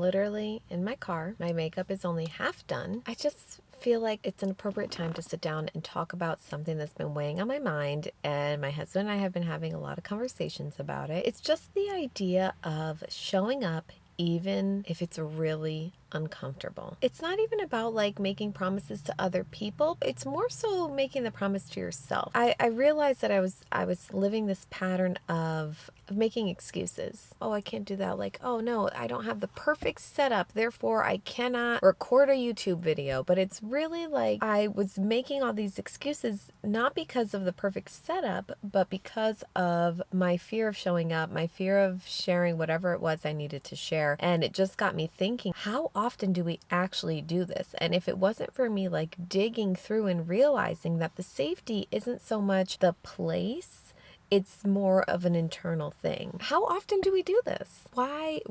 literally in my car. My makeup is only half done. I just feel like it's an appropriate time to sit down and talk about something that's been weighing on my mind, and my husband and I have been having a lot of conversations about it. It's just the idea of showing up even if it's really uncomfortable. It's not even about like making promises to other people. It's more so making the promise to yourself. I realized that I was living this pattern of making excuses. Oh, I can't do that. Like, oh no, I don't have the perfect setup, therefore I cannot record a YouTube video. But it's really like I was making all these excuses not because of the perfect setup, but because of my fear of showing up, my fear of sharing whatever it was I needed to share. And it just got me thinking, how often do we actually do this? And if it wasn't for me like digging through and realizing that the safety isn't so much the place, it's more of an internal thing. How often do we do this? Why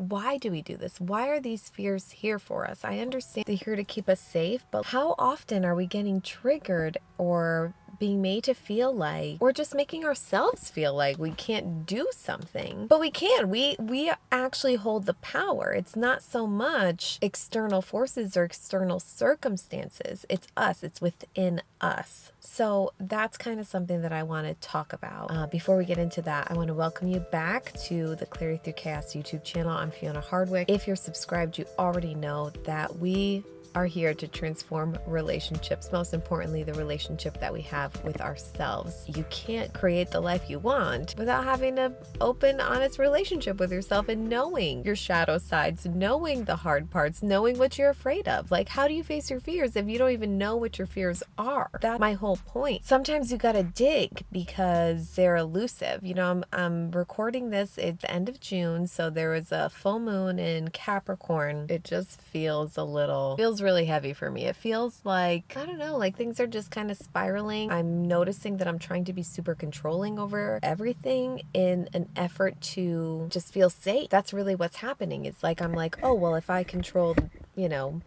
do we do this? Why are these fears here for us? I understand they're here to keep us safe, but how often are we getting triggered or being made to feel like, or just making ourselves feel like we can't do something? But we can. We actually hold the power. It's not so much external forces or external circumstances. It's us. It's within us. So that's kind of something that I want to talk about. Before we get into that, I want to welcome you back to the Clarity Through Chaos YouTube channel. I'm Fiona Hardwick. If you're subscribed, you already know that we are here to transform relationships, most importantly, the relationship that we have with ourselves. You can't create the life you want without having an open, honest relationship with yourself and knowing your shadow sides, knowing the hard parts, knowing what you're afraid of. Like, how do you face your fears if you don't even know what your fears are? That's my whole point. Sometimes you gotta dig because they're elusive. You know, I'm recording this at the end of June, so there was a full moon in Capricorn. It just feels really heavy for me. It feels like, I don't know, like things are just kind of spiraling. I'm noticing that I'm trying to be super controlling over everything in an effort to just feel safe. That's really what's happening. It's like, I'm like, oh, well, if I control, you know,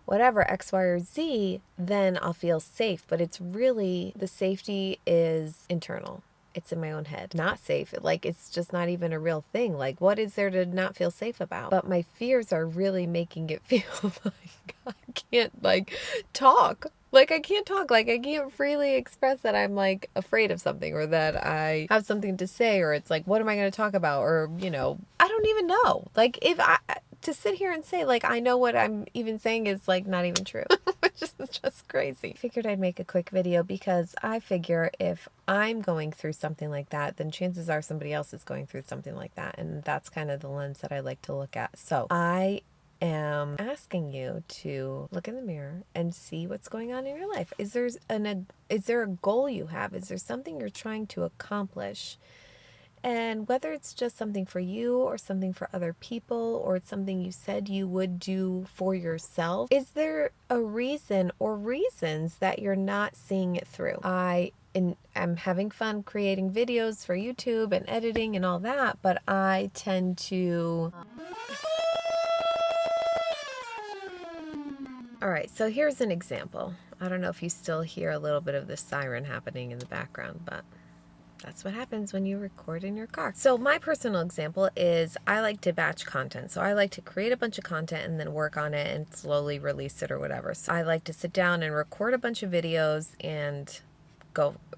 whatever, X, Y, or Z, then I'll feel safe. But it's really, the safety is internal. It's in my own head. Not safe. Like, it's just not even a real thing. Like, what is there to not feel safe about? But my fears are really making it feel like I can't, like, talk. Like, I can't talk. Like, I can't freely express that I'm, like, afraid of something or that I have something to say, or it's like, what am I going to talk about? Or, you know, I don't even know. Like, to sit here and say, like, I know what I'm even saying is, like, not even true. Which is just crazy. Figured I'd make a quick video because I figure if I'm going through something like that, then chances are somebody else is going through something like that. And that's kind of the lens that I like to look at. So I am asking you to look in the mirror and see what's going on in your life. Is there a goal you have? Is there something you're trying to accomplish? And whether it's just something for you or something for other people, or it's something you said you would do for yourself, is there a reason or reasons that you're not seeing it through? I'm having fun creating videos for YouTube and editing and all that, but I tend to... All right, so here's an example. I don't know if you still hear a little bit of the siren happening in the background, but that's what happens when you record in your car. So my personal example is I like to batch content. So I like to create a bunch of content and then work on it and slowly release it or whatever. So I like to sit down and record a bunch of videos and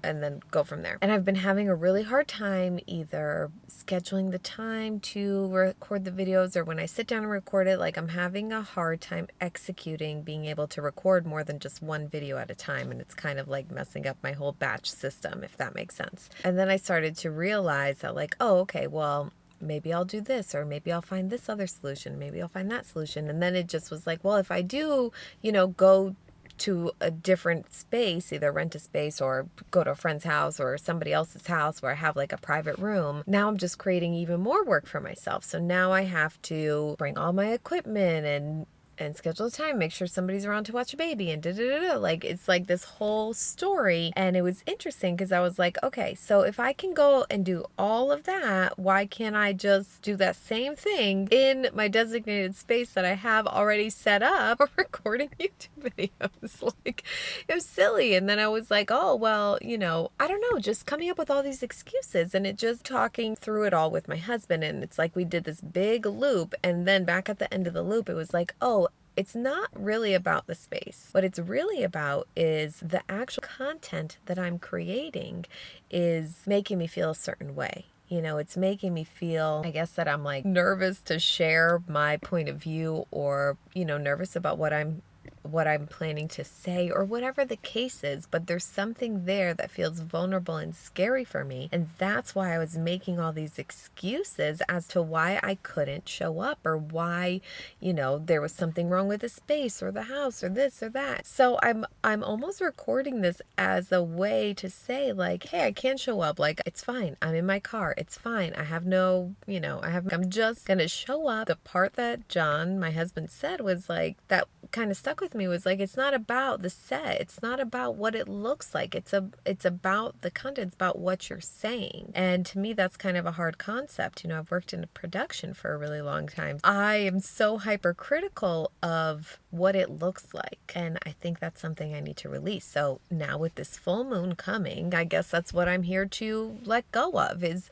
then go from there. And I've been having a really hard time either scheduling the time to record the videos, or when I sit down and record it, like, I'm having a hard time executing, being able to record more than just one video at a time. And it's kind of like messing up my whole batch system, if that makes sense. And then I started to realize that, like, oh, okay, well, maybe I'll do this, or maybe I'll find this other solution, maybe I'll find that solution. And then it just was like, well, if I do, you know, go to a different space, either rent a space or go to a friend's house or somebody else's house where I have like a private room, now I'm just creating even more work for myself. So now I have to bring all my equipment and and schedule a time, make sure somebody's around to watch a baby, and da-da-da-da. Like, it's like this whole story. And it was interesting because I was like, okay, so if I can go and do all of that, why can't I just do that same thing in my designated space that I have already set up for recording YouTube videos? Like, it was silly. And then I was like, oh, well, I don't know, just coming up with all these excuses, and it just talking through it all with my husband. And it's like we did this big loop, and then back at the end of the loop, it was like, oh, it's not really about the space. What it's really about is the actual content that I'm creating is making me feel a certain way. It's making me feel, I guess, that I'm like nervous to share my point of view, or, nervous about what I'm planning to say, or whatever the case is. But there's something there that feels vulnerable and scary for me. And that's why I was making all these excuses as to why I couldn't show up, or why, there was something wrong with the space or the house or this or that. So I'm almost recording this as a way to say, like, hey, I can't show up. Like, it's fine. I'm in my car. It's fine. I have no, I'm just going to show up. The part that John, my husband, said was like, that kind of stuck with me, was like, it's not about the set, it's not about what it looks like, it's about the content, it's about what you're saying. And to me, that's kind of a hard concept. I've worked in production for a really long time. I am so hypercritical of what it looks like, and I think that's something I need to release. So now with this full moon coming, I guess that's what I'm here to let go of, is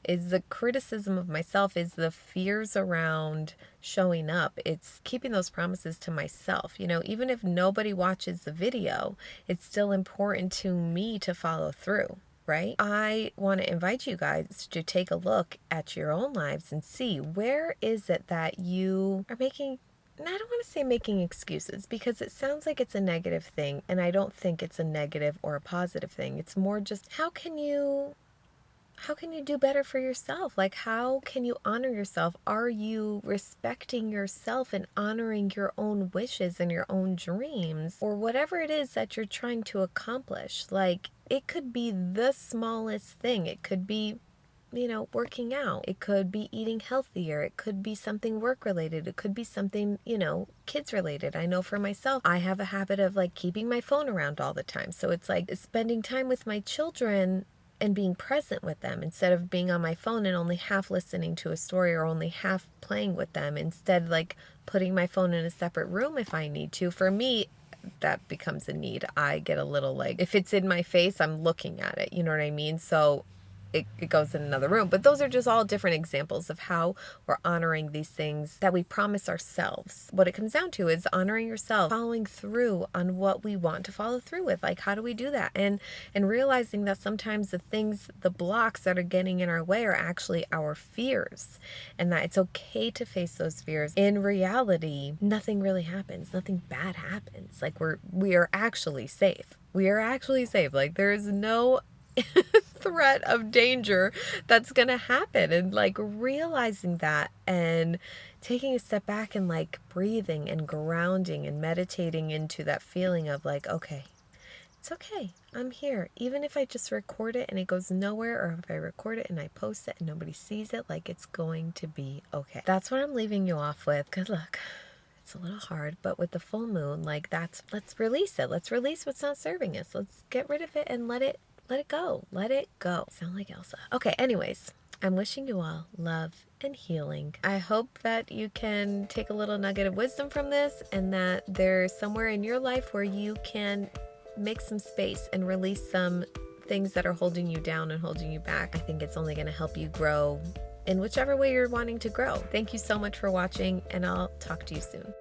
the criticism of myself, is the fears around showing up. It's keeping those promises to myself. Even if nobody watches the video, it's still important to me to follow through, right? I want to invite you guys to take a look at your own lives and see, where is it that you are making, and I don't want to say making excuses, because it sounds like it's a negative thing, and I don't think it's a negative or a positive thing. It's more just, how can you do better for yourself? Like, how can you honor yourself? Are you respecting yourself and honoring your own wishes and your own dreams, or whatever it is that you're trying to accomplish? Like, it could be the smallest thing. It could be, working out. It could be eating healthier. It could be something work related. It could be something, kids related. I know for myself, I have a habit of like keeping my phone around all the time. So it's like spending time with my children and being present with them, instead of being on my phone and only half listening to a story, or only half playing with them. Instead, like, putting my phone in a separate room if I need to. For me, that becomes a need. I get a little, like, if it's in my face, I'm looking at it. You know what I mean? So it goes in another room. But those are just all different examples of how we're honoring these things that we promise ourselves. What it comes down to is honoring yourself, following through on what we want to follow through with. Like, how do we do that? And realizing that sometimes the blocks that are getting in our way are actually our fears, and that it's okay to face those fears. In reality, nothing really happens. Nothing bad happens. Like, we are actually safe. We are actually safe. Like, there is no threat of danger that's gonna happen. And like, realizing that, and taking a step back, and like breathing and grounding and meditating into that feeling of like, okay, it's okay, I'm here. Even if I just record it and it goes nowhere, or if I record it and I post it and nobody sees it, like, it's going to be okay. That's what I'm leaving you off with. Good luck. It's a little hard, but with the full moon, like, let's release it. Let's release what's not serving us. Let's get rid of it and let it go. Let it go. Sound like Elsa. Okay, anyways, I'm wishing you all love and healing. I hope that you can take a little nugget of wisdom from this, and that there's somewhere in your life where you can make some space and release some things that are holding you down and holding you back. I think it's only going to help you grow in whichever way you're wanting to grow. Thank you so much for watching, and I'll talk to you soon.